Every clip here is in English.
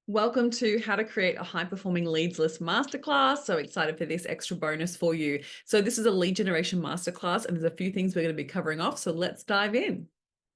Welcome to How to Create a High-Performing Leads List Masterclass. So excited for this extra bonus for you. So this is a lead generation masterclass, and there's a few things we're going to be covering off. So let's dive in.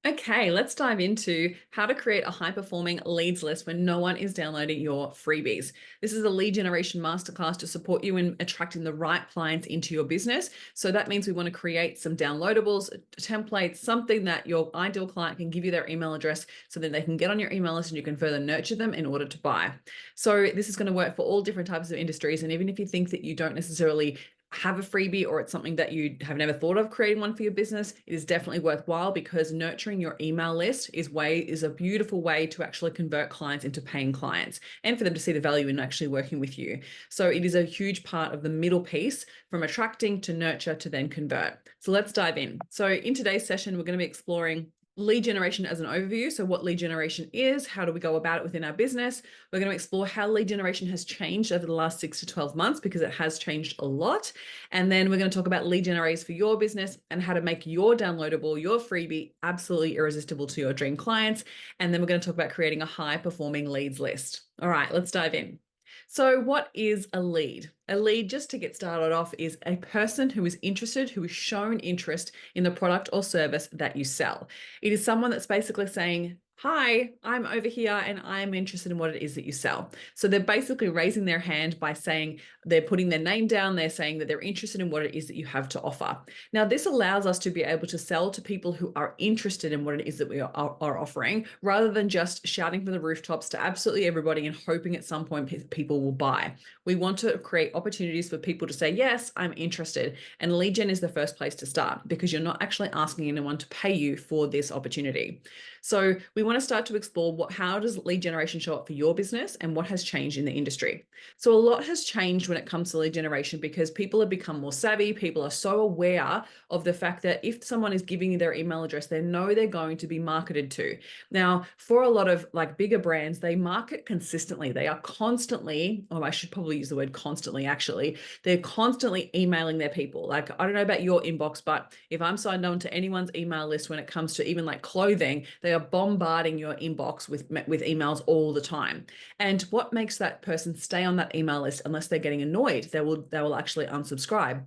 Okay, let's dive into how to create a high-performing leads list when no one is downloading your freebies. This is a lead generation masterclass to support you in attracting the right clients into your business. So that means we want to create some downloadables, templates, something that your ideal client can give you their email address so that they can get on your email list and you can further nurture them in order to buy. So this is going to work for all different types of industries. And even if you think that you don't necessarily have a freebie or it's something that you have never thought of creating one for your business, it is definitely worthwhile because nurturing your email list is a beautiful way to actually convert clients into paying clients and for them to see the value in actually working with you. So it is a huge part of the middle piece from attracting to nurture to then convert. So let's dive in. So in today's session, we're going to be exploring lead generation as an overview. So what lead generation is, how do we go about it within our business? We're going to explore how lead generation has changed over the last 6 to 12 months because it has changed a lot. And then we're going to talk about lead generators for your business and how to make your downloadable, your freebie absolutely irresistible to your dream clients. And then we're going to talk about creating a high performing leads list. All right, let's dive in. So what is a lead? A lead, just to get started off, is a person who is interested, who has shown interest in the product or service that you sell. It is someone that's basically saying, hi, I'm over here and I'm interested in what it is that you sell. So they're basically raising their hand by saying they're putting their name down. They're saying that they're interested in what it is that you have to offer. Now, this allows us to be able to sell to people who are interested in what it is that we are offering, rather than just shouting from the rooftops to absolutely everybody and hoping at some point people will buy. We want to create opportunities for people to say, yes, I'm interested. And lead gen is the first place to start because you're not actually asking anyone to pay you for this opportunity. So we want to start to explore how does lead generation show up for your business and what has changed in the industry. So a lot has changed when it comes to lead generation because people have become more savvy. People are so aware of the fact that if someone is giving you their email address, they know they're going to be marketed to. Now, for a lot of like bigger brands, they market consistently. They are constantly, I should probably use the word constantly, actually. They're constantly emailing their people. Like, I don't know about your inbox, but if I'm signed on to anyone's email list when it comes to even like clothing, they are bombarding your inbox with emails all the time. And what makes that person stay on that email list unless they're getting annoyed? They will actually unsubscribe.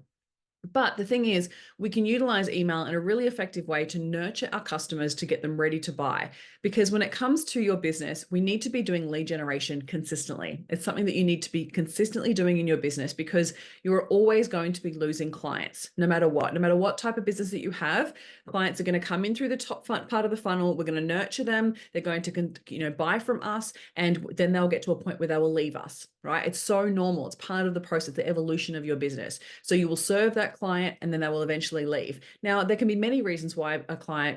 But the thing is, we can utilize email in a really effective way to nurture our customers to get them ready to buy. Because when it comes to your business, we need to be doing lead generation consistently. It's something that you need to be consistently doing in your business because you're always going to be losing clients, no matter what type of business that you have. Clients are going to come in through the top part of the funnel. We're going to nurture them. They're going to, buy from us, and then they'll get to a point where they will leave us, right? It's so normal. It's part of the process, the evolution of your business. So you will serve that client and then they will eventually leave. Now, there can be many reasons why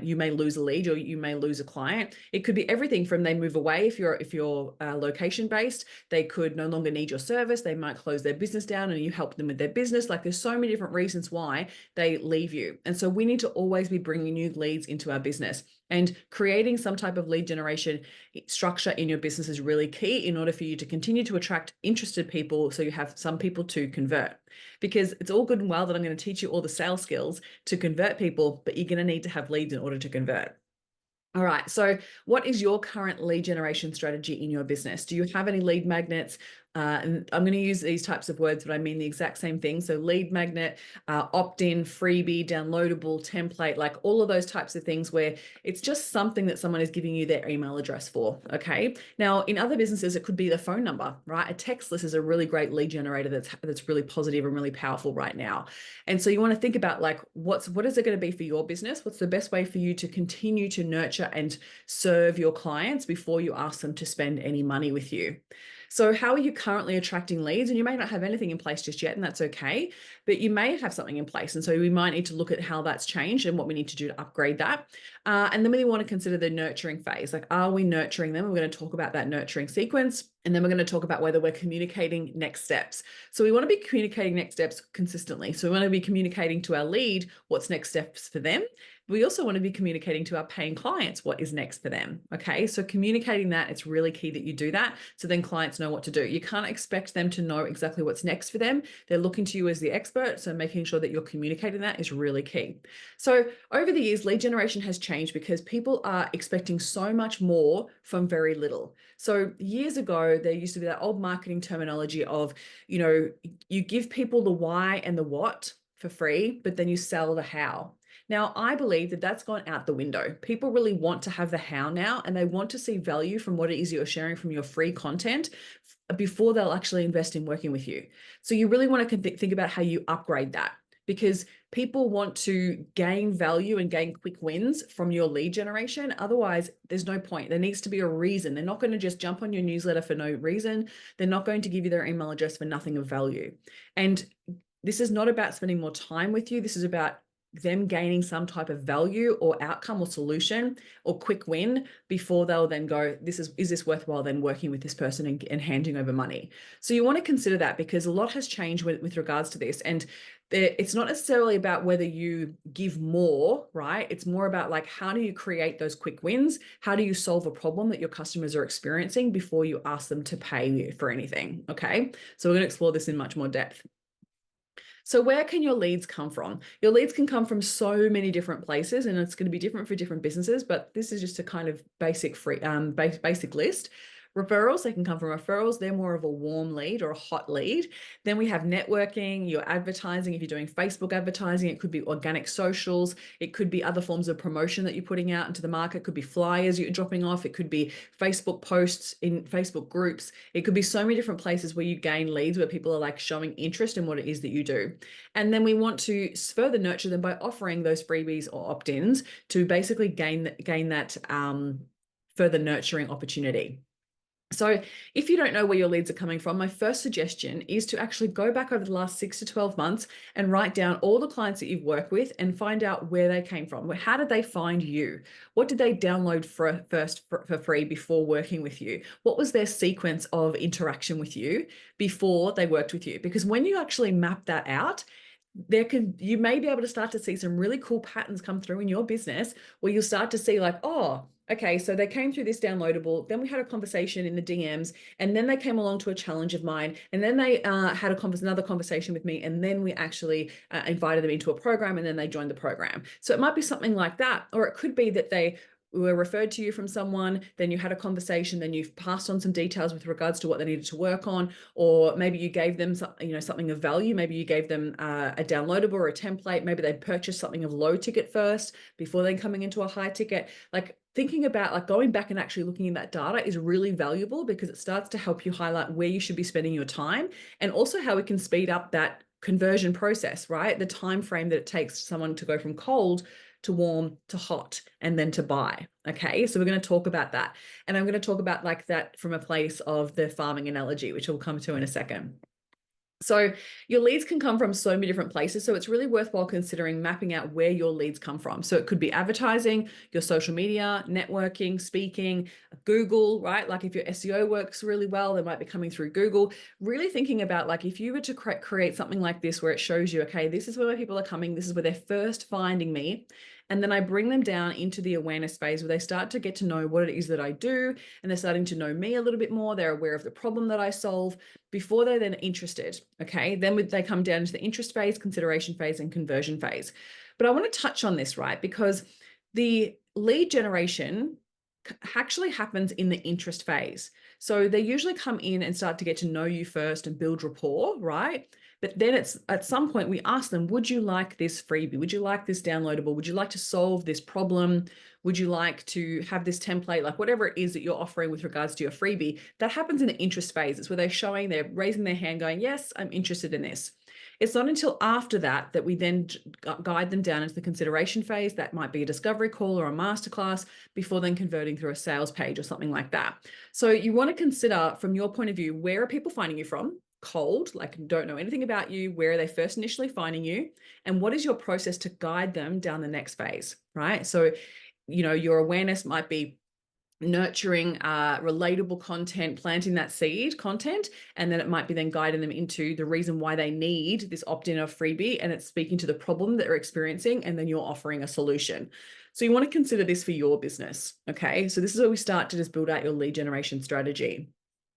you may lose a lead or you may lose a client. It could be everything from they move away if you're location based. They could no longer need your service. They might close their business down and you help them with their business. Like, there's so many different reasons why they leave you. And so we need to always be bringing new leads into our business. And creating some type of lead generation structure in your business is really key in order for you to continue to attract interested people so you have some people to convert. Because it's all good and well that I'm going to teach you all the sales skills to convert people, but you're going to need to have leads in order to convert. All right. So what is your current lead generation strategy in your business? Do you have any lead magnets? And I'm going to use these types of words, but I mean the exact same thing. So lead magnet, opt-in, freebie, downloadable, template, like all of those types of things where it's just something that someone is giving you their email address for. Okay. Now, in other businesses, it could be the phone number, right? A text list is a really great lead generator that's really positive and really powerful right now. And so you want to think about like, what is it going to be for your business? What's the best way for you to continue to nurture and serve your clients before you ask them to spend any money with you? So how are you currently attracting leads? And you may not have anything in place just yet, and that's okay, but you may have something in place. And so we might need to look at how that's changed and what we need to do to upgrade that. And then we want to consider the nurturing phase. Like, are we nurturing them? We're going to talk about that nurturing sequence. And then we're going to talk about whether we're communicating next steps. So we want to be communicating next steps consistently. So we want to be communicating to our lead what's next steps for them. we also want to be communicating to our paying clients what is next for them. Okay. So communicating that, it's really key that you do that. So then clients know what to do. You can't expect them to know exactly what's next for them. They're looking to you as the expert. So making sure that you're communicating that is really key. So over the years, lead generation has changed because people are expecting so much more from very little. So years ago, there used to be that old marketing terminology of, you give people the why and the what for free, but then you sell the how. Now, I believe that that's gone out the window. People really want to have the how now, and they want to see value from what it is you're sharing from your free content before they'll actually invest in working with you. So you really want to think about how you upgrade that, because people want to gain value and gain quick wins from your lead generation. Otherwise, there's no point. There needs to be a reason. They're not going to just jump on your newsletter for no reason. They're not going to give you their email address for nothing of value. And this is not about spending more time with you. This is about them gaining some type of value or outcome or solution or quick win before they'll then go, is this worthwhile then working with this person and handing over money? So you want to consider that, because a lot has changed with regards to this. And it's not necessarily about whether you give more, right? It's more about like, how do you create those quick wins? How do you solve a problem that your customers are experiencing before you ask them to pay you for anything? Okay. So we're going to explore this in much more depth. So where can your leads come from? Your leads can come from so many different places, and it's going to be different for different businesses, but this is just a kind of basic basic list. Referrals, they can come from referrals. They're more of a warm lead or a hot lead. Then we have networking, your advertising. If you're doing Facebook advertising, it could be organic socials. It could be other forms of promotion that you're putting out into the market. It could be flyers you're dropping off. It could be Facebook posts in Facebook groups. It could be so many different places where you gain leads, where people are like showing interest in what it is that you do. And then we want to further nurture them by offering those freebies or opt-ins to basically gain that further nurturing opportunity. So if you don't know where your leads are coming from, my first suggestion is to actually go back over the last 6 to 12 months and write down all the clients that you've worked with and find out where they came from. How did they find you? What did they download first for free before working with you? What was their sequence of interaction with you before they worked with you? Because when you actually map that out, you may be able to start to see some really cool patterns come through in your business, where you'll start to see like, oh, okay, so they came through this downloadable, then we had a conversation in the DMs, and then they came along to a challenge of mine, and then they had another conversation with me, and then we actually invited them into a program, and then they joined the program. So it might be something like that, or it could be that they were referred to you from someone, then you had a conversation, then you've passed on some details with regards to what they needed to work on, or maybe you gave them something of value. Maybe you gave them a downloadable or a template. Maybe they purchased something of low ticket first before then coming into a high ticket. Like thinking about like going back and actually looking at that data is really valuable, because it starts to help you highlight where you should be spending your time, and also how we can speed up that conversion process, right? The time frame that it takes someone to go from cold to warm to hot and then to buy. Okay, so we're going to talk about that. And I'm going to talk about like that from a place of the farming analogy, which we'll come to in a second. So your leads can come from so many different places. So it's really worthwhile considering mapping out where your leads come from. So it could be advertising, your social media, networking, speaking, Google, right? Like if your SEO works really well, they might be coming through Google. Really thinking about like, if you were to create something like this, where it shows you, okay, this is where people are coming. This is where they're first finding me. And then I bring them down into the awareness phase, where they start to get to know what it is that I do. And they're starting to know me a little bit more. They're aware of the problem that I solve before they're then interested. Okay. Then they come down to the interest phase, consideration phase, and conversion phase. But I want to touch on this, right? Because the lead generation actually happens in the interest phase. So they usually come in and start to get to know you first and build rapport, right? But then it's at some point we ask them, would you like this freebie? Would you like this downloadable? Would you like to solve this problem? Would you like to have this template? Like whatever it is that you're offering with regards to your freebie, that happens in the interest phase. It's where they're raising their hand going, yes, I'm interested in this. It's not until after that that we then guide them down into the consideration phase. That might be a discovery call or a masterclass, before then converting through a sales page or something like that. So you want to consider, from your point of view, where are people finding you from? Cold, like don't know anything about you. Where are they first initially finding you? And what is your process to guide them down the next phase, right? So, your awareness might be nurturing relatable content, planting that seed content, and then it might be then guiding them into the reason why they need this opt-in or freebie, and it's speaking to the problem that they're experiencing, and then you're offering a solution. So you want to consider this for your business. Okay, so this is where we start to just build out your lead generation strategy.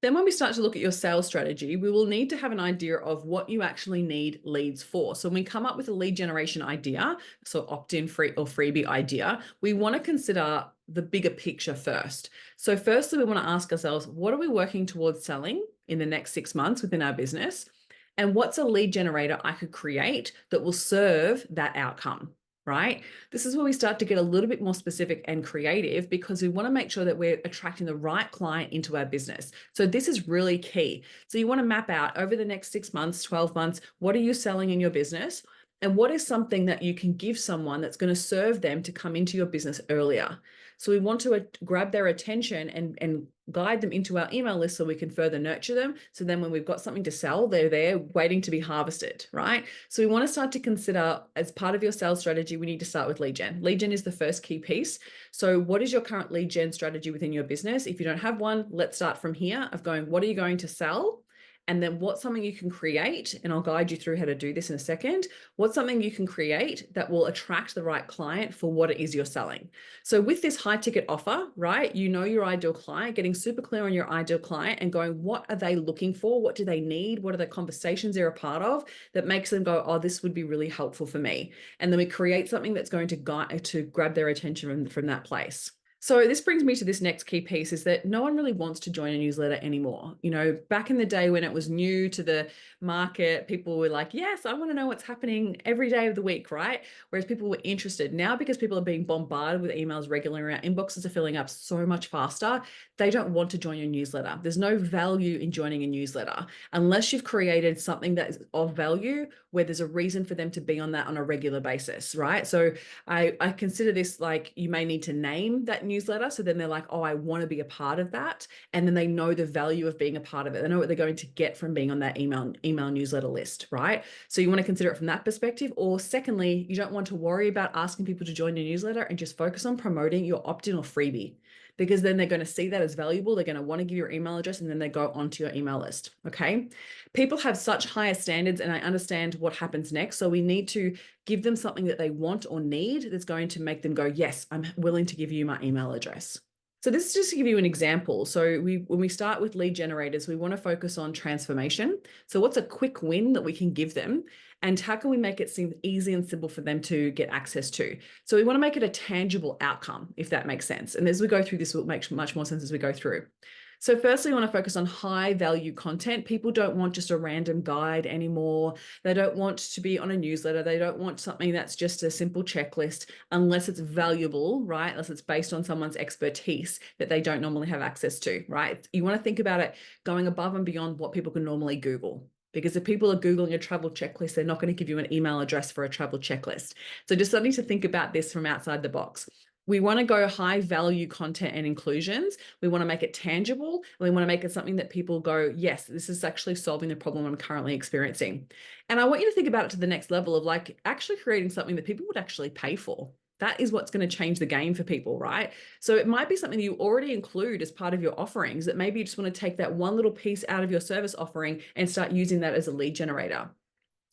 Then when we start to look at your sales strategy, we will need to have an idea of what you actually need leads for. So when we come up with a lead generation idea, so opt-in free or freebie idea, we want to consider the bigger picture first. So firstly, we want to ask ourselves, what are we working towards selling in the next 6 months within our business? And what's a lead generator I could create that will serve that outcome? Right? This is where we start to get a little bit more specific and creative, because we want to make sure that we're attracting the right client into our business. So this is really key. So you want to map out over the next 6 months, 12 months, what are you selling in your business? And what is something that you can give someone that's going to serve them to come into your business earlier? So we want to grab their attention and guide them into our email list so we can further nurture them. So then when we've got something to sell, they're there waiting to be harvested, right? So we want to start to consider, as part of your sales strategy, we need to start with lead gen. Lead gen is the first key piece. So what is your current lead gen strategy within your business? If you don't have one, let's start from here of going, what are you going to sell? And then what's something you can create, and I'll guide you through how to do this in a second. What's something you can create that will attract the right client for what it is you're selling? So with this high ticket offer, right, you know your ideal client, getting super clear on your ideal client and going, what are they looking for? What do they need? What are the conversations they're a part of that makes them go, oh, this would be really helpful for me? And then we create something that's going to grab their attention from that place. So this brings me to this next key piece, is that no one really wants to join a newsletter anymore. You know, back in the day when it was new to the market, people were like, yes, I want to know what's happening every day of the week, right? Whereas people were interested. Now, because people are being bombarded with emails regularly, our inboxes are filling up so much faster, they don't want to join your newsletter. There's no value in joining a newsletter unless you've created something that is of value, where there's a reason for them to be on that on a regular basis, right? So I consider this like, you may need to name that newsletter. So then they're like, oh, I want to be a part of that. And then they know the value of being a part of it. They know what they're going to get from being on that email newsletter list, right? So you want to consider it from that perspective. Or secondly, you don't want to worry about asking people to join your newsletter and just focus on promoting your opt-in or freebie, because then they're going to see that as valuable. They're going to want to give your email address, and then they go onto your email list. Okay. People have such higher standards, and I understand what happens next. So we need to give them something that they want or need that's going to make them go, yes, I'm willing to give you my email address. So this is just to give you an example. So when we start with lead generators, we want to focus on transformation. So what's a quick win that we can give them? And how can we make it seem easy and simple for them to get access to? So we want to make it a tangible outcome, if that makes sense. And as we go through this, it will make much more sense as we go through. So firstly, we want to focus on high value content. People don't want just a random guide anymore. They don't want to be on a newsletter. They don't want something that's just a simple checklist, unless it's valuable, right? Unless it's based on someone's expertise that they don't normally have access to, right? You want to think about it going above and beyond what people can normally Google. Because if people are Googling a travel checklist, they're not going to give you an email address for a travel checklist. So just something to think about this from outside the box. We want to go high value content and inclusions. We want to make it tangible. And we want to make it something that people go, yes, this is actually solving the problem I'm currently experiencing. And I want you to think about it to the next level of like actually creating something that people would actually pay for. That is what's going to change the game for people, right? So it might be something that you already include as part of your offerings, that maybe you just want to take that one little piece out of your service offering and start using that as a lead generator.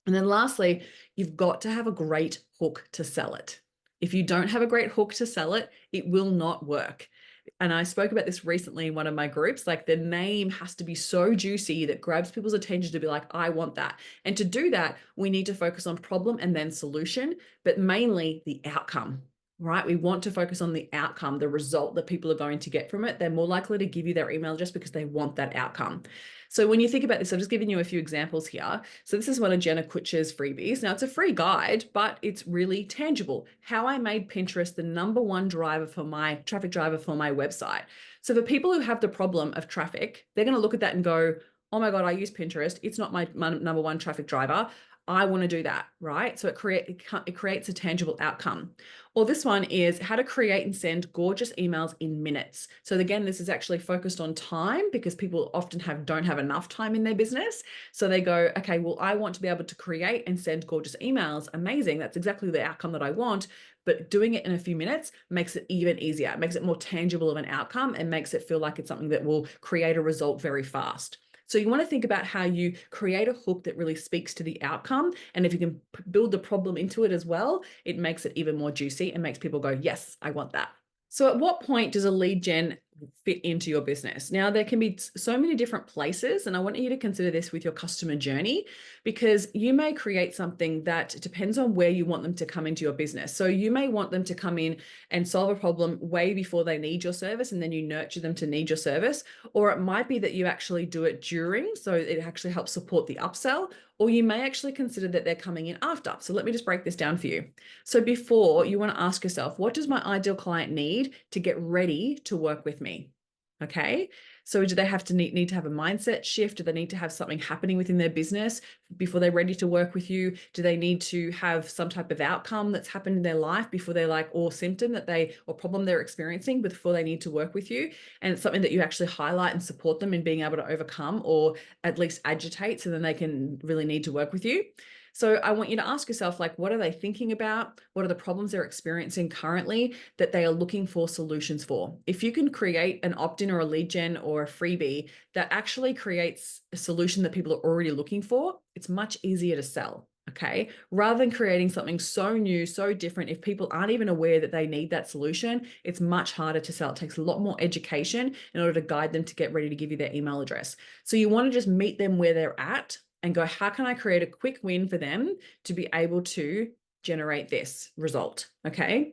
And then lastly, you've got to have a great hook to sell it. If you don't have a great hook to sell it, it will not work. And I spoke about this recently in one of my groups, like the name has to be so juicy that grabs people's attention to be like, I want that. And to do that, we need to focus on problem and then solution, but mainly the outcome, right? We want to focus on the outcome, the result that people are going to get from it. They're more likely to give you their email address because they want that outcome. So when you think about this, I've just given you a few examples here. So this is one of Jenna Kutcher's freebies. Now it's a free guide, but it's really tangible. How I made Pinterest the #1 driver for my traffic driver for my website. So for people who have the problem of traffic, they're going to look at that and go, oh my God, I use Pinterest. It's not my #1 traffic driver. I want to do that, right? So it creates a tangible outcome. Or this one is how to create and send gorgeous emails in minutes. So again, this is actually focused on time because people often don't have enough time in their business. So they go, okay, well, I want to be able to create and send gorgeous emails. Amazing. That's exactly the outcome that I want. But doing it in a few minutes makes it even easier. It makes it more tangible of an outcome and makes it feel like it's something that will create a result very fast. So you want to think about how you create a hook that really speaks to the outcome. And if you can build the problem into it as well, it makes it even more juicy and makes people go, yes, I want that. So at what point does a lead gen fit into your business? Now, there can be so many different places, and I want you to consider this with your customer journey, because you may create something that depends on where you want them to come into your business. So you may want them to come in and solve a problem way before they need your service, and then you nurture them to need your service. Or it might be that you actually do it during, so it actually helps support the upsell, or you may actually consider that they're coming in after. So let me just break this down for you. So before, you want to ask yourself, what does my ideal client need to get ready to work with me? Okay. So do they have to need to have a mindset shift? Do they need to have something happening within their business before they're ready to work with you? Do they need to have some type of outcome that's happened in their life before they're like, or symptom or problem they're experiencing before they need to work with you? And it's something that you actually highlight and support them in being able to overcome or at least agitate so then they can really need to work with you. So I want you to ask yourself, like, what are they thinking about? What are the problems they're experiencing currently that they are looking for solutions for? If you can create an opt-in or a lead gen or a freebie that actually creates a solution that people are already looking for, it's much easier to sell. Okay. Rather than creating something so new, so different, if people aren't even aware that they need that solution, it's much harder to sell. It takes a lot more education in order to guide them to get ready to give you their email address. So you want to just meet them where they're at and go, how can I create a quick win for them to be able to generate this result? Okay.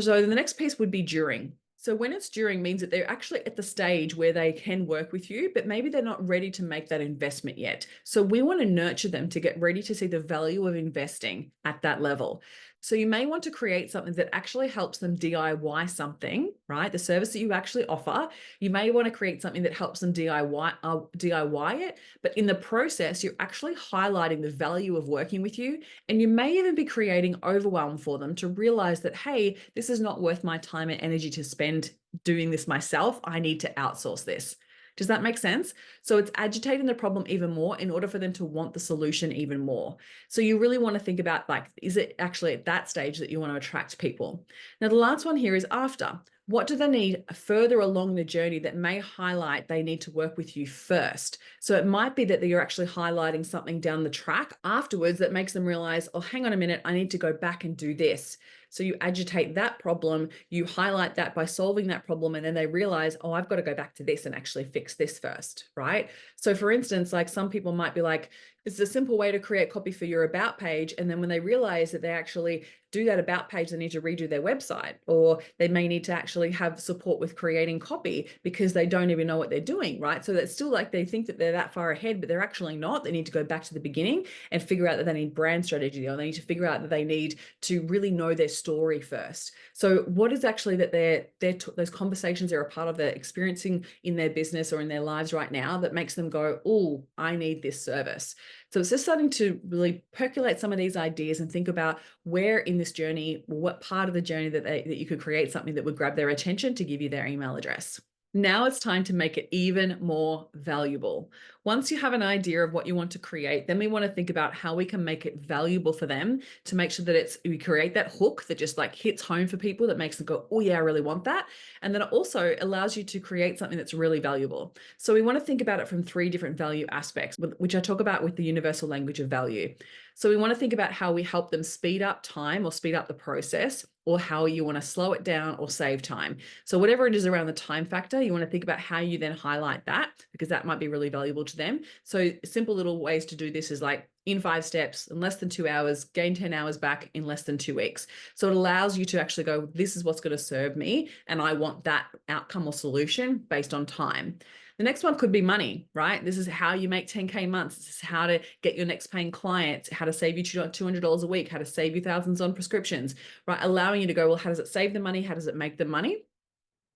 So the next piece would be during. So when it's during means that they're actually at the stage where they can work with you, but maybe they're not ready to make that investment yet. So we want to nurture them to get ready to see the value of investing at that level. So you may want to create something that actually helps them DIY something, right? The service that you actually offer. You may want to create something that helps them DIY it, but in the process, you're actually highlighting the value of working with you. And you may even be creating overwhelm for them to realize that, hey, this is not worth my time and energy to spend doing this myself. I need to outsource this. Does that make sense? So it's agitating the problem even more in order for them to want the solution even more. So you really want to think about, like, is it actually at that stage that you want to attract people? Now, the last one here is after. What do they need further along the journey that may highlight they need to work with you first? So it might be that you're actually highlighting something down the track afterwards that makes them realize, oh, hang on a minute, I need to go back and do this. So you agitate that problem, you highlight that by solving that problem, and then they realize, oh, I've got to go back to this and actually fix this first, right? So for instance, like some people might be like, this is a simple way to create copy for your about page. And then when they realize that they actually do that about page, they need to redo their website, or they may need to actually have support with creating copy because they don't even know what they're doing, right? So that's still like they think that they're that far ahead, but they're actually not. They need to go back to the beginning and figure out that they need brand strategy, or they need to figure out that they need to really know their story first. So what is actually that those conversations they're a part of, they're experiencing in their business or in their lives right now that makes them go, oh, I need this service. So it's just starting to really percolate some of these ideas and think about where in this journey, what part of the journey that you could create something that would grab their attention to give you their email address. Now it's time to make it even more valuable. Once you have an idea of what you want to create, then we want to think about how we can make it valuable for them to make sure that we create that hook that just like hits home for people, that makes them go, oh yeah, I really want that. And then it also allows you to create something that's really valuable. So we want to think about it from 3 different value aspects, which I talk about with the universal language of value. So we want to think about how we help them speed up time or speed up the process, or how you want to slow it down or save time. So whatever it is around the time factor, you want to think about how you then highlight that, because that might be really valuable to them. So simple little ways to do this is like in 5 steps, in less than 2 hours, gain 10 hours back in less than 2 weeks. So it allows you to actually go, this is what's going to serve me, and I want that outcome or solution based on time. The next one could be money, right? This is how you make 10K months. This is how to get your next paying clients, how to save you $200 a week, how to save you thousands on prescriptions, right? Allowing you to go, well, how does it save the money? How does it make the money?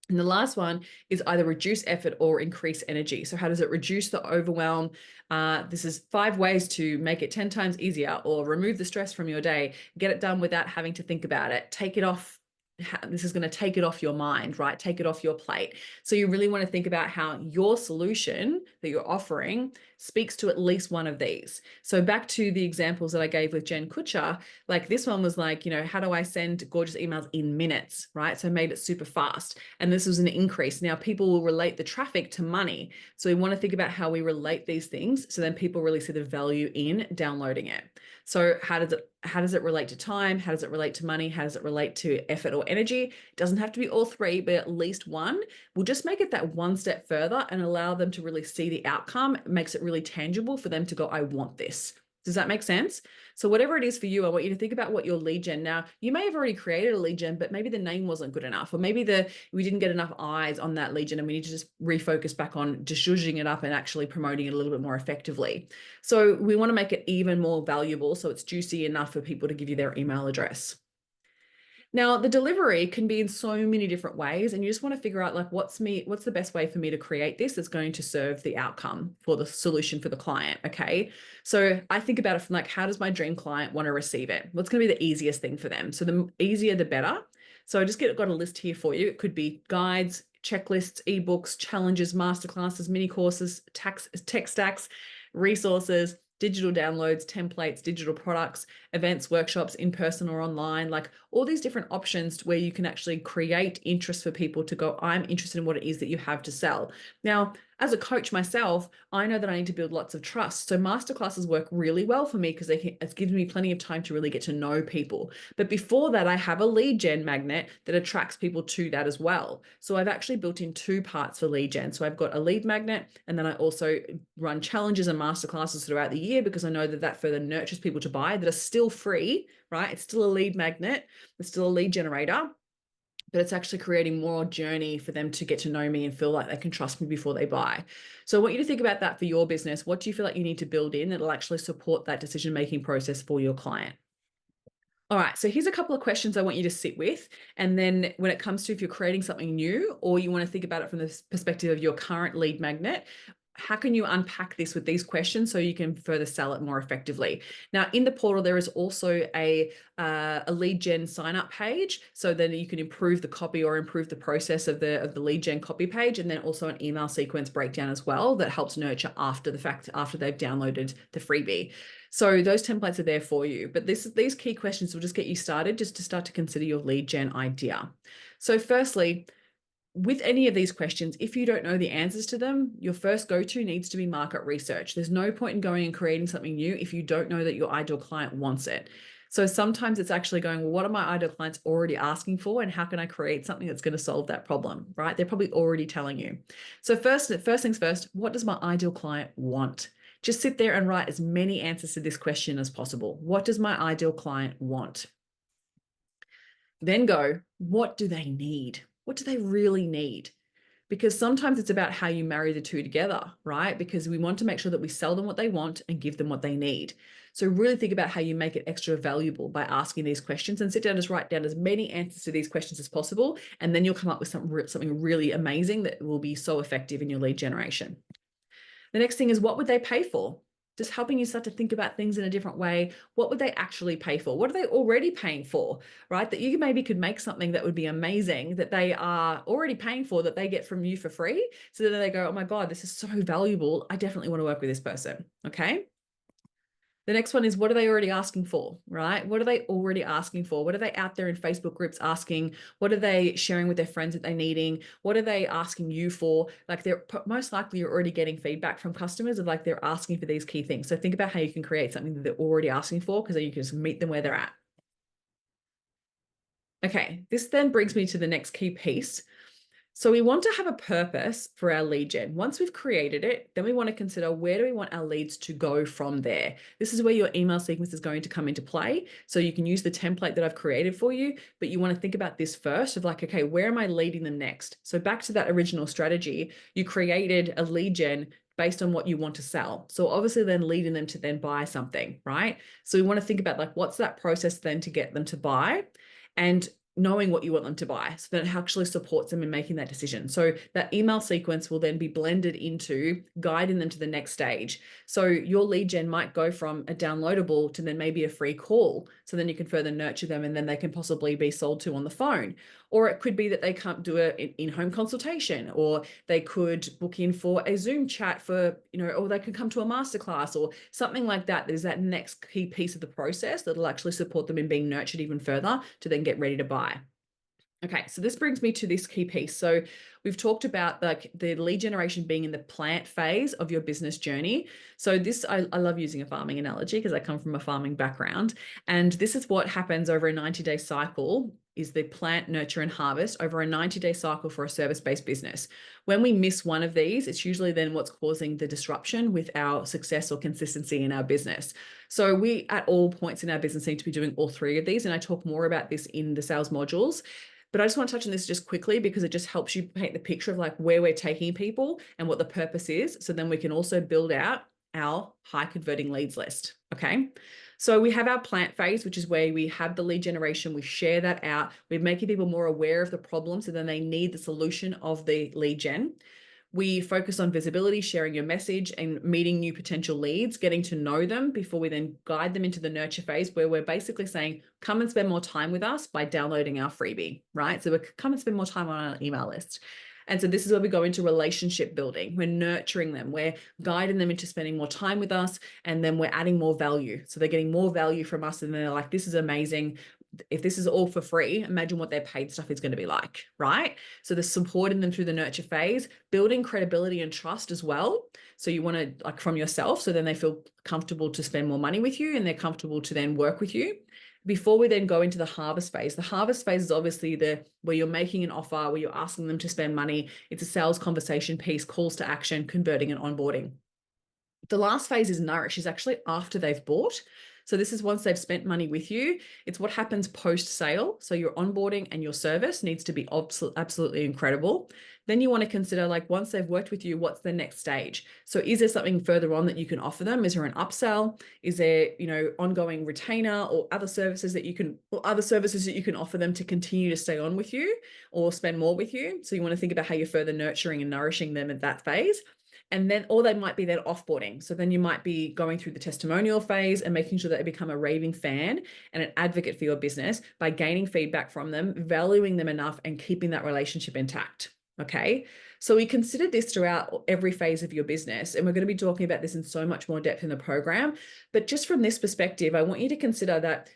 And the last one is either reduce effort or increase energy. So how does it reduce the overwhelm? This is 5 ways to make it 10 times easier, or remove the stress from your day. Get it done without having to think about it. Take it off. This is going to take it off your mind, right? Take it off your plate. So you really want to think about how your solution that you're offering speaks to at least one of these. So back to the examples that I gave with Jen Kutcher, like this one was like, how do I send gorgeous emails in minutes, right? So I made it super fast. And this was an increase. Now people will relate the traffic to money. So we want to think about how we relate these things, so then people really see the value in downloading it. So how does it relate to time? How does it relate to money? How does it relate to effort or energy? It doesn't have to be all three, but at least one. We'll just make it that one step further and allow them to really see the outcome. It makes it really tangible for them to go, I want this. Does that make sense? So whatever it is for you, I want you to think about what your lead gen. Now, you may have already created a lead gen, but maybe the name wasn't good enough, or maybe we didn't get enough eyes on that lead gen, and we need to just refocus back on just zhuzhing it up and actually promoting it a little bit more effectively. So we want to make it even more valuable, so it's juicy enough for people to give you their email address. Now, the delivery can be in so many different ways, and you just want to figure out like what's the best way for me to create this that's going to serve the outcome for the solution for the client. Okay. So I think about it from like, how does my dream client want to receive it? What's going to be the easiest thing for them? So the easier, the better. So I just got a list here for you. It could be guides, checklists, ebooks, challenges, masterclasses, mini courses, tech stacks, resources, digital downloads, templates, digital products, events, workshops, in person or online, like all these different options where you can actually create interest for people to go, I'm interested in what it is that you have to sell. Now, as a coach myself, I know that I need to build lots of trust. So masterclasses work really well for me because it gives me plenty of time to really get to know people. But before that, I have a lead gen magnet that attracts people to that as well. So I've actually built in 2 parts for lead gen. So I've got a lead magnet, and then I also run challenges and masterclasses throughout the year because I know that further nurtures people to buy that are still free, right? It's still a lead magnet. It's still a lead generator, but it's actually creating more journey for them to get to know me and feel like they can trust me before they buy. So I want you to think about that for your business. What do you feel like you need to build in that'll actually support that decision-making process for your client? All right, so here's a couple of questions I want you to sit with. And then when it comes to if you're creating something new, or you want to think about it from the perspective of your current lead magnet, how can you unpack this with these questions so you can further sell it more effectively? Now, in the portal, there is also a lead gen sign up page, so that you can improve the copy or improve the process of the lead gen copy page, and then also an email sequence breakdown as well that helps nurture after the fact, after they've downloaded the freebie. So those templates are there for you, but these key questions will just get you started, just to start to consider your lead gen idea. So firstly, with any of these questions, if you don't know the answers to them, your first go-to needs to be market research. There's no point in going and creating something new if you don't know that your ideal client wants it. So sometimes it's actually going, well, what are my ideal clients already asking for, and how can I create something that's going to solve that problem, right? They're probably already telling you. So first things first, what does my ideal client want? Just sit there and write as many answers to this question as possible. What does my ideal client want? Then go, what do they need? What do they really need? Because sometimes it's about how you marry the two together, right? Because we want to make sure that we sell them what they want and give them what they need. So really think about how you make it extra valuable by asking these questions, and sit down, just write down as many answers to these questions as possible. And then you'll come up with something really amazing that will be so effective in your lead generation. The next thing is, what would they pay for? Just helping you start to think about things in a different way. What would they actually pay for? What are they already paying for, right? That you maybe could make something that would be amazing that they are already paying for, that they get from you for free. So that they go, oh my God, this is so valuable. I definitely want to work with this person. Okay. The next one is, what are they already asking for, right? What are they already asking for? What are they out there in Facebook groups asking? What are they sharing with their friends that they're needing? What are they asking you for? Like, they're most likely you're already getting feedback from customers of like, they're asking for these key things. So think about how you can create something that they're already asking for, because then you can just meet them where they're at. Okay, this then brings me to the next key piece. So we want to have a purpose for our lead gen. Once we've created it, then we want to consider, where do we want our leads to go from there? This is where your email sequence is going to come into play. So you can use the template that I've created for you, but you want to think about this first of like, okay, where am I leading them next? So back to that original strategy, you created a lead gen based on what you want to sell. So obviously then leading them to then buy something, right? So we want to think about like, what's that process then to get them to buy? And knowing what you want them to buy, so that it actually supports them in making that decision. So that email sequence will then be blended into guiding them to the next stage. So your lead gen might go from a downloadable to then maybe a free call. So then you can further nurture them, and then they can possibly be sold to on the phone. Or it could be that they can't do an in-home consultation, or they could book in for a Zoom chat for, or they could come to a masterclass or something like that. There's that next key piece of the process that'll actually support them in being nurtured even further to then get ready to buy. Okay, so this brings me to this key piece. So we've talked about like the lead generation being in the plant phase of your business journey. So this, I love using a farming analogy because I come from a farming background. And this is what happens over a 90-day cycle, is the plant, nurture, and harvest over a 90-day cycle for a service-based business. When we miss one of these, it's usually then what's causing the disruption with our success or consistency in our business. So we at all points in our business need to be doing all three of these. And I talk more about this in the sales modules. But I just want to touch on this just quickly because it just helps you paint the picture of like where we're taking people and what the purpose is. So then we can also build out our high converting leads list. Okay. So we have our plant phase, which is where we have the lead generation. We share that out. We're making people more aware of the problem. So then they need the solution of the lead gen. We focus on visibility, sharing your message, and meeting new potential leads, getting to know them before we then guide them into the nurture phase, where we're basically saying, come and spend more time with us by downloading our freebie, right? So come and spend more time on our email list. And so this is where we go into relationship building. We're nurturing them. We're guiding them into spending more time with us. And then we're adding more value. So they're getting more value from us. And they're like, this is amazing. If this is all for free, imagine what their paid stuff is going to be like, right? So the supporting them through the nurture phase, building credibility and trust as well. So you want to like from yourself, so then they feel comfortable to spend more money with you and they're comfortable to then work with you. Before we then go into the harvest phase, the harvest phase is obviously where you're making an offer, where you're asking them to spend money. It's a sales conversation piece, calls to action, converting and onboarding. The last phase is nourish, is actually after they've bought. So this is once they've spent money with you. It's what happens post-sale. So your onboarding and your service needs to be absolutely incredible. Then you want to consider, like, once they've worked with you, what's the next stage? So is there something further on that you can offer them? Is there an upsell? Is there, ongoing retainer or other services that you can offer them to continue to stay on with you or spend more with you? So you want to think about how you're further nurturing and nourishing them at that phase. And then, or they might be then offboarding. So then you might be going through the testimonial phase and making sure that they become a raving fan and an advocate for your business by gaining feedback from them, valuing them enough, and keeping that relationship intact. Okay. So we consider this throughout every phase of your business. And we're going to be talking about this in so much more depth in the program. But just from this perspective, I want you to consider that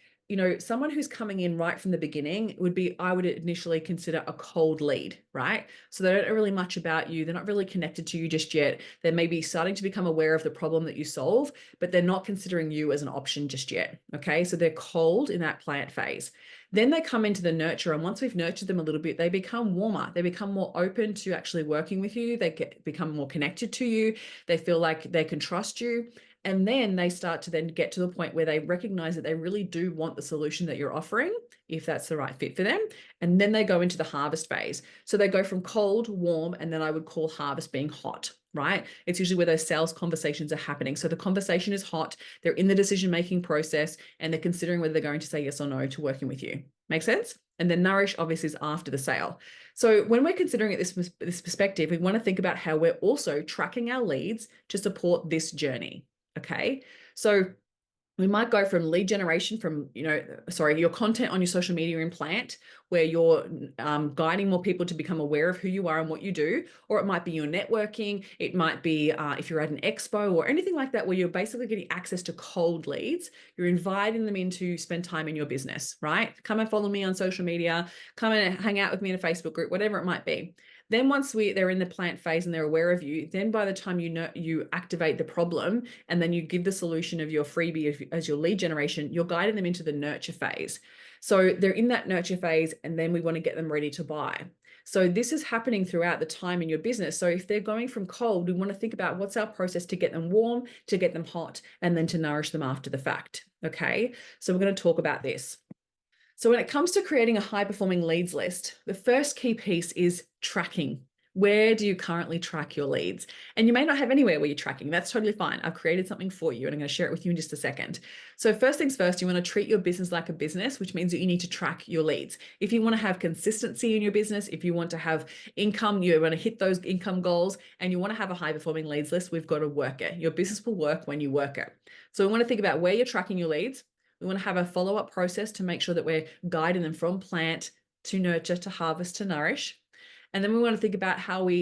someone who's coming in right from the beginning I would initially consider a cold lead, right? So they don't know really much about you. They're not really connected to you just yet. They may be starting to become aware of the problem that you solve, but they're not considering you as an option just yet. Okay. So they're cold in that plant phase. Then they come into the nurture. And once we've nurtured them a little bit, they become warmer. They become more open to actually working with you. They become more connected to you. They feel like they can trust you. And then they start to then get to the point where they recognize that they really do want the solution that you're offering, if that's the right fit for them. And then they go into the harvest phase. So they go from cold, warm, and then I would call harvest being hot, right? It's usually where those sales conversations are happening. So the conversation is hot, they're in the decision-making process, and they're considering whether they're going to say yes or no to working with you. Make sense? And then nourish obviously is after the sale. So when we're considering it this perspective, we want to think about how we're also tracking our leads to support this journey. Okay. So we might go from lead generation from, your content on your social media in plant, where you're guiding more people to become aware of who you are and what you do, or it might be your networking. It might be if you're at an expo or anything like that, where you're basically getting access to cold leads. You're inviting them in to spend time in your business, right? Come and follow me on social media, come and hang out with me in a Facebook group, whatever it might be. Then once they're in the plant phase and they're aware of you, then by the time you activate the problem and then you give the solution of your freebie as your lead generation, you're guiding them into the nurture phase. So they're in that nurture phase and then we want to get them ready to buy. So this is happening throughout the time in your business. So if they're going from cold, we want to think about what's our process to get them warm, to get them hot, and then to nourish them after the fact. Okay, so we're going to talk about this. So when it comes to creating a high-performing leads list, the first key piece is tracking. where do you currently track your leads? And you may not have anywhere where you're tracking. That's totally fine. I've created something for you and I'm going to share it with you in just a second. So first things first, you want to treat your business like a business, which means that you need to track your leads. If you want to have consistency in your business, if you want to have income, you want to hit those income goals, and you want to have a high performing leads list, we've got to work it. Your business will work when you work it. So we want to think about where you're tracking your leads. We want to have a follow-up process to make sure that we're guiding them from plant to nurture to harvest to nourish. And then we want to think about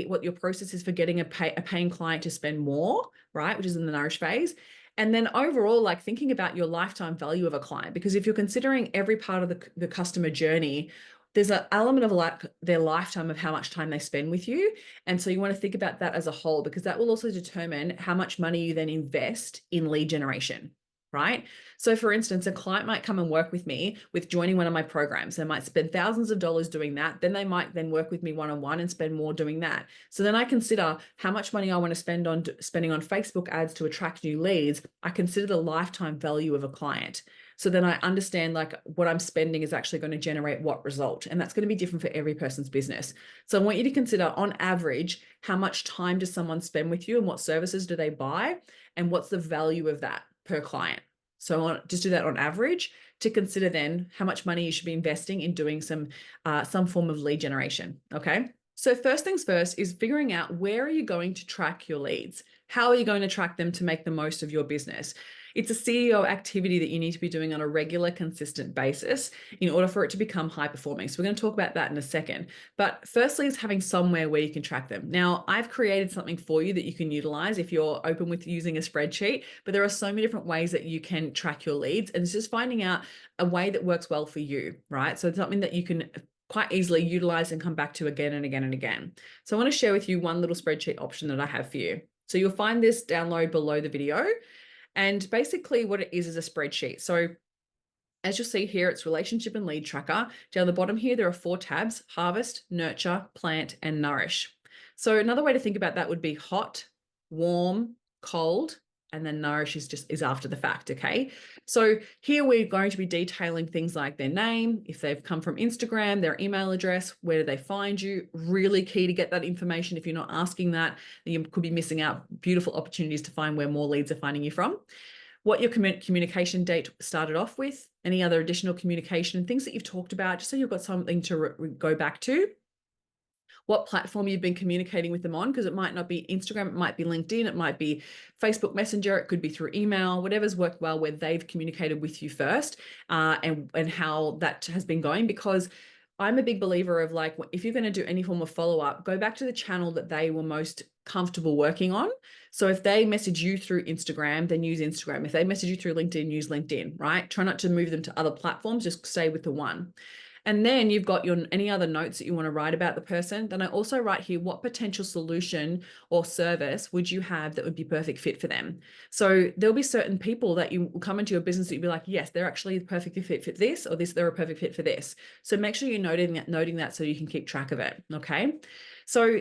what your process is for getting a paying client to spend more, right? Which is in the nourish phase. And then overall, like thinking about your lifetime value of a client, because if you're considering every part of the customer journey, there's an element of like their lifetime of how much time they spend with you. And so you want to think about that as a whole, because that will also determine how much money you then invest in lead generation. Right? So for instance, a client might come and work with me with joining one of my programs. They might spend thousands of dollars doing that. Then they might then work with me one-on-one and spend more doing that. So then I consider how much money I want to spend on spending on Facebook ads to attract new leads. I consider the lifetime value of a client. So then I understand like what I'm spending is actually going to generate what result. And that's going to be different for every person's business. So I want you to consider on average, how much time does someone spend with you and what services do they buy? And what's the value of that per client? So I want to just do that on average to consider then how much money you should be investing in doing some form of lead generation. Okay. So first things first is figuring out where are you going to track your leads? How are you going to track them to make the most of your business? It's a CEO activity that you need to be doing on a regular, consistent basis in order for it to become high performing. So we're going to talk about that in a second. But firstly, is having somewhere where you can track them. Now, I've created something for you that you can utilize if you're open with using a spreadsheet, but there are so many different ways that you can track your leads, and it's just finding out a way that works well for you, right? So it's something that you can quite easily utilize and come back to again and again and again. So I want to share with you one little spreadsheet option that I have for you. So you'll find this download below the video. And basically what it is a spreadsheet. So as you'll see here, it's relationship and lead tracker. Down the bottom here, there are 4 tabs: harvest, nurture, plant, and nourish. So another way to think about that would be hot, warm, cold, and then nourish is after the fact, okay? So here we're going to be detailing things like their name, if they've come from Instagram, their email address, where do they find you? Really key to get that information. If you're not asking that, then you could be missing out beautiful opportunities to find where more leads are finding you from. What your communication date started off with, any other additional communication, things that you've talked about, just so you've got something to go back to. What platform you've been communicating with them on, because it might not be Instagram, it might be LinkedIn, it might be Facebook Messenger, it could be through email, whatever's worked well where they've communicated with you first, and how that has been going. Because I'm a big believer of like, if you're going to do any form of follow-up, go back to the channel that they were most comfortable working on. So if they message you through Instagram, then use Instagram. If they message you through LinkedIn, use LinkedIn, right? Try not to move them to other platforms, just stay with the one. And then you've got any other notes that you want to write about the person. Then I also write here, what potential solution or service would you have that would be perfect fit for them? So there'll be certain people that you will come into your business that you'll be like, yes, they're actually perfectly fit for this, or this, they're a perfect fit for this. So make sure you're noting that so you can keep track of it. Okay. So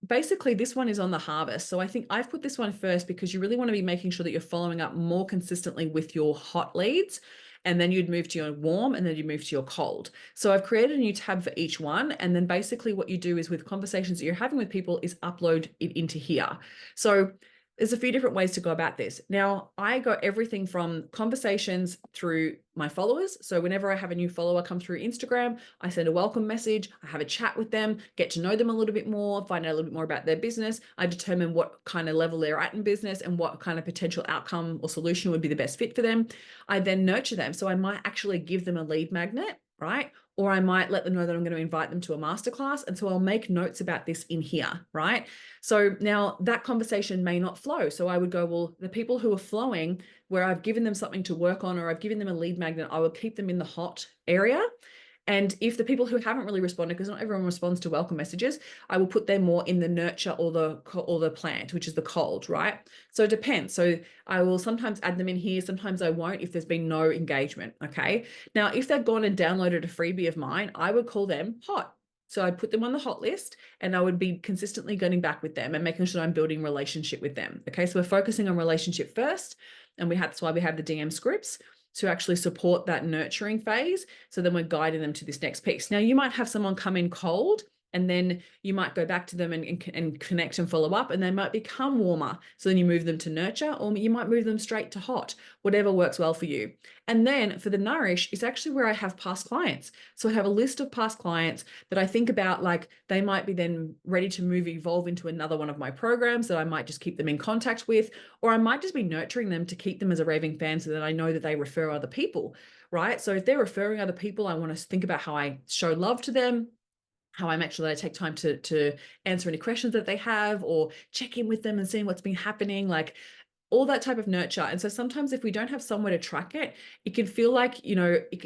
basically this one is on the harvest. So I think I've put this one first because you really want to be making sure that you're following up more consistently with your hot leads. And then you'd move to your warm, and then you move to your cold. So I've created a new tab for each one. And then basically what you do is with conversations that you're having with people is upload it into here. So there's a few different ways to go about this. Now, I got everything from conversations through my followers. So whenever I have a new follower come through Instagram, I send a welcome message, I have a chat with them, get to know them a little bit more, find out a little bit more about their business. I determine what kind of level they're at in business and what kind of potential outcome or solution would be the best fit for them. I then nurture them. So I might actually give them a lead magnet, right? Or I might let them know that I'm going to invite them to a masterclass. And so I'll make notes about this in here, right? So now that conversation may not flow. So I would go, well, the people who are flowing, where I've given them something to work on, or I've given them a lead magnet, I will keep them in the hot area. And if the people who haven't really responded, because not everyone responds to welcome messages, I will put them more in the nurture or the plant, which is the cold, right? So it depends. So I will sometimes add them in here. Sometimes I won't if there's been no engagement. Okay. Now, if they've gone and downloaded a freebie of mine, I would call them hot. So I'd put them on the hot list, and I would be consistently going back with them and making sure I'm building relationship with them. Okay. So we're focusing on relationship first. And that's why we have the DM scripts to actually support that nurturing phase. So then we're guiding them to this next piece. Now, you might have someone come in cold And then you might go back to them and connect and follow up, and they might become warmer. So then you move them to nurture, or you might move them straight to hot, whatever works well for you. And then for the nourish, it's actually where I have past clients. So I have a list of past clients that I think about, like they might be then ready to evolve into another one of my programs that I might just keep them in contact with, or I might just be nurturing them to keep them as a raving fan so that I know that they refer other people, right? So if they're referring other people, I want to think about how I show love to them, how I make sure that I take time to answer any questions that they have, or check in with them and seeing what's been happening, like all that type of nurture. And so sometimes if we don't have somewhere to track it, it can feel like,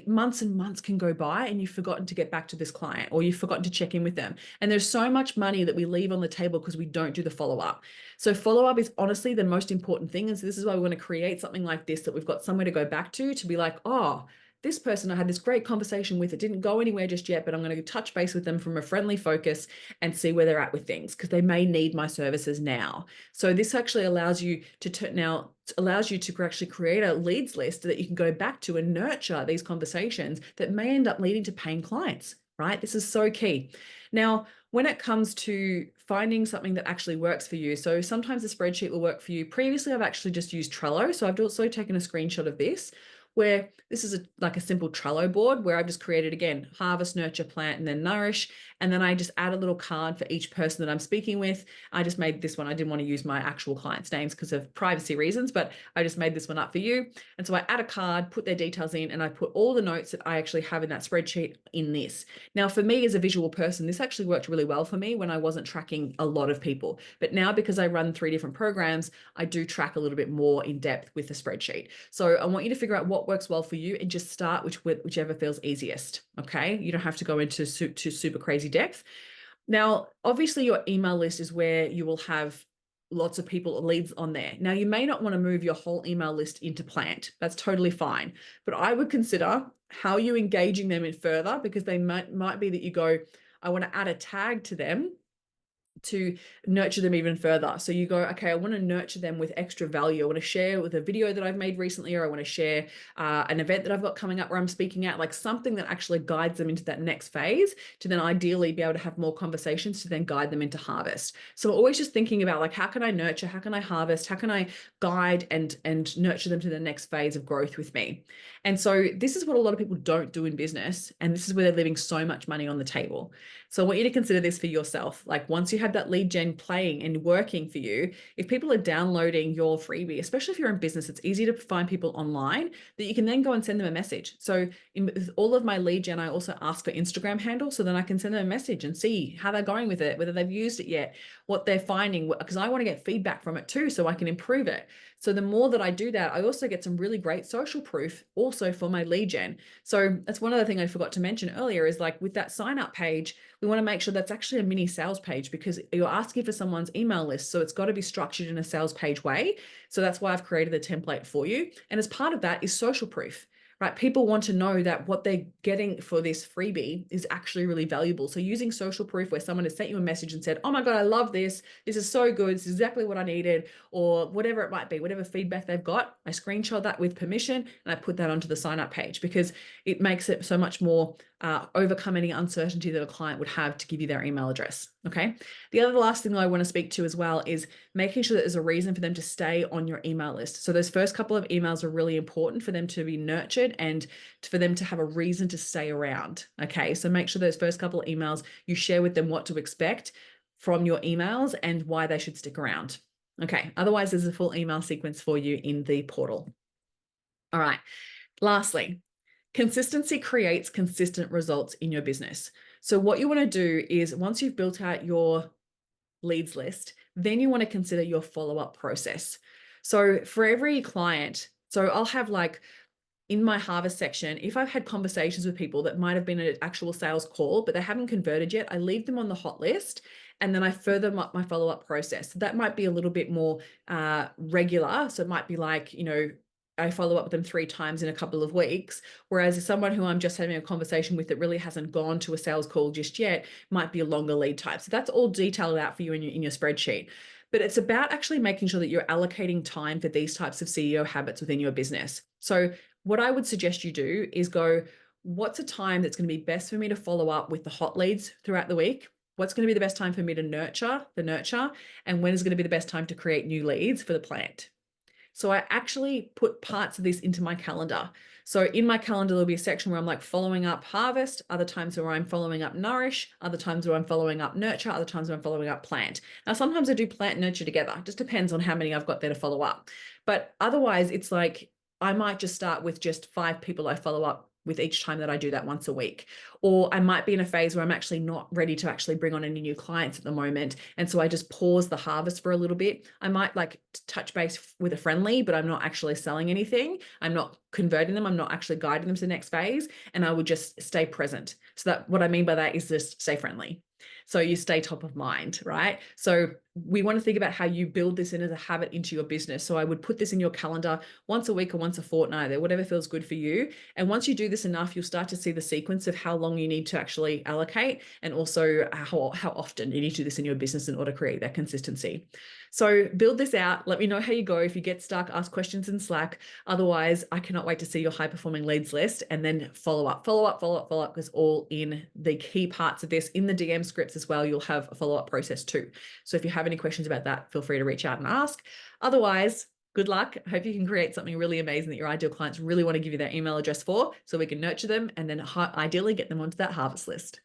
months and months can go by and you've forgotten to get back to this client, or you've forgotten to check in with them. And there's so much money that we leave on the table because we don't do the follow-up. So follow-up is honestly the most important thing. And so this is why we want to create something like this, that we've got somewhere to go back to be like, oh, this person I had this great conversation with, it didn't go anywhere just yet, but I'm going to touch base with them from a friendly focus and see where they're at with things, because they may need my services now. So this actually allows you to actually create a leads list that you can go back to and nurture these conversations that may end up leading to paying clients, right? This is so key. Now, when it comes to finding something that actually works for you, so sometimes a spreadsheet will work for you. Previously, I've actually just used Trello. So I've also taken a screenshot of this, where this is like a simple Trello board where I've just created, again, harvest, nurture, plant, and then nourish. And then I just add a little card for each person that I'm speaking with. I just made this one. I didn't want to use my actual clients' names because of privacy reasons, but I just made this one up for you. And so I add a card, put their details in, and I put all the notes that I actually have in that spreadsheet in this. Now, for me as a visual person, this actually worked really well for me when I wasn't tracking a lot of people. But now, because I run 3 different programs, I do track a little bit more in depth with the spreadsheet. So I want you to figure out what works well for you and just start whichever feels easiest. Okay. You don't have to go into super crazy depth. Now, obviously your email list is where you will have lots of people, leads on there. Now, you may not want to move your whole email list into Plant. That's totally fine. But I would consider how you engaging them in further, because they might be that you go, I want to add a tag to them to nurture them even further. So you go, okay, I want to nurture them with extra value. I want to share with a video that I've made recently, or I want to share an event that I've got coming up where I'm speaking at, like something that actually guides them into that next phase, to then ideally be able to have more conversations to then guide them into harvest. So always just thinking about, like, how can I nurture, how can I harvest, how can I guide and nurture them to the next phase of growth with me. And so this is what a lot of people don't do in business. And this is where they're leaving so much money on the table. So I want you to consider this for yourself. Like, once you have that lead gen playing and working for you, if people are downloading your freebie, especially if you're in business, it's easy to find people online that you can then go and send them a message. So with all of my lead gen, I also ask for Instagram handle, so then I can send them a message and see how they're going with it, whether they've used it yet, what they're finding, because I want to get feedback from it too, so I can improve it. So the more that I do that, I also get some really great social proof also for my lead gen. So that's one other thing I forgot to mention earlier, is like with that sign up page, we want to make sure that's actually a mini sales page, because you're asking for someone's email list. So it's got to be structured in a sales page way. So that's why I've created the template for you. And as part of that is social proof. Right? People want to know that what they're getting for this freebie is actually really valuable. So using social proof, where someone has sent you a message and said, oh my God, I love this. This is so good. This is exactly what I needed, or whatever it might be, whatever feedback they've got, I screenshot that with permission and I put that onto the sign up page, because it makes it so much more overcome any uncertainty that a client would have to give you their email address. Okay. The last thing I want to speak to as well is making sure that there's a reason for them to stay on your email list. So those first couple of emails are really important for them to be nurtured and for them to have a reason to stay around. Okay. So make sure those first couple of emails, you share with them what to expect from your emails and why they should stick around. Okay. Otherwise, there's a full email sequence for you in the portal. All right. Lastly, consistency creates consistent results in your business. So what you want to do is, once you've built out your leads list, then you want to consider your follow-up process. So for every client, so I'll have, like, in my harvest section, if I've had conversations with people that might have been an actual sales call, but they haven't converted yet, I leave them on the hot list, and then I further up my follow-up process. So that might be a little bit more regular. So it might be like, I follow up with them 3 times in a couple of weeks. Whereas someone who I'm just having a conversation with that really hasn't gone to a sales call just yet might be a longer lead time. So that's all detailed out for you in your spreadsheet. But it's about actually making sure that you're allocating time for these types of CEO habits within your business. So what I would suggest you do is go, what's a time that's going to be best for me to follow up with the hot leads throughout the week? what's going to be the best time for me to nurture, and when is going to be the best time to create new leads for the plant. So I actually put parts of this into my calendar. So in my calendar, there'll be a section where I'm like following up harvest, other times where I'm following up nourish, other times where I'm following up nurture, other times where I'm following up plant. Now, sometimes I do plant and nurture together. It just depends on how many I've got there to follow up. But otherwise, it's like I might just start with just 5 people I follow up with each time that I do that once a week. Or I might be in a phase where I'm actually not ready to actually bring on any new clients at the moment. And so I just pause the harvest for a little bit. I might like touch base with a friendly, but I'm not actually selling anything. I'm not converting them. I'm not actually guiding them to the next phase. And I would just stay present. So that what I mean by that is just stay friendly. So you stay top of mind, right? So we want to think about how you build this in as a habit into your business. So I would put this in your calendar once a week or once a fortnight, or whatever feels good for you. And once you do this enough, you'll start to see the sequence of how long you need to actually allocate, and also how often you need to do this in your business in order to create that consistency. So build this out. Let me know how you go. If you get stuck, ask questions in Slack. Otherwise, I cannot wait to see your high performing leads list, and then follow up, because all in the key parts of this in the DM scripts as well. You'll have a follow up process too. So if you have any questions about that, feel free to reach out and ask. Otherwise, good luck. I hope you can create something really amazing that your ideal clients really want to give you their email address for, so we can nurture them and then ideally get them onto that harvest list.